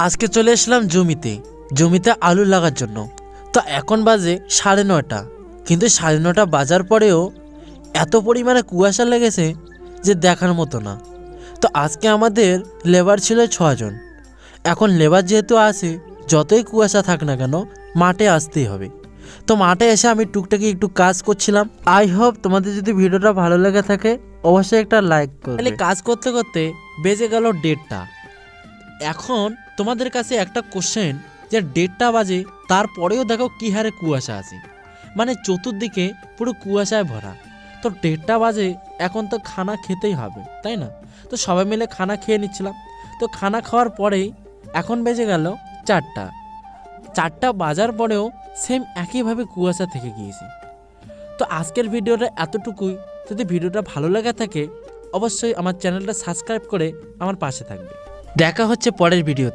আজকে চলে এসলাম জমিতে আলু লাগার জন্য। তো এখন বাজে 9:30, কিন্তু 9:30 বাজার পরেও এত পরিমাণে কুয়াশা লেগেছে যে দেখার মতো না। তো আজকে আমাদের লেবার ছিল 6 জন। এখন লেবার যেহেতু আসে, যতই কুয়াশা থাক না কেন মাঠে আসতেই হবে। তো মাঠে এসে আমি টুকটাকি একটু কাজ করছিলাম। আই হোপ তোমাদের যদি ভিডিওটা ভালো লেগে থাকে অবশ্যই একটা লাইক করবে। তাহলে কাজ করতে করতে বেজে গেল 1:30। এখন তোমাদের কাছে একটা কোশ্চেন, যে 1:30 বাজে তারপরেও দেখো কী হারে কুয়াশা আছে, মানে চতুর্দিকে পুরো কুয়াশায় ভরা। তো 1:30 বাজে, এখন তো খানা খেতেই হবে, তাই না? তো সবাই মিলে খানা খেয়ে নিচ্ছিলাম। তো খানা খাওয়ার পরেই এখন বেজে গেল 4টা বাজার পরেও সেম একইভাবে কুয়াশা থেকে গিয়েছে। তো আজকের ভিডিওটা এতটুকুই। যদি ভিডিওটা ভালো লাগে থাকে অবশ্যই আমার চ্যানেলটা সাবস্ক্রাইব করে আমার পাশে থাকবে। দেখা হচ্ছে পরের ভিডিওতে।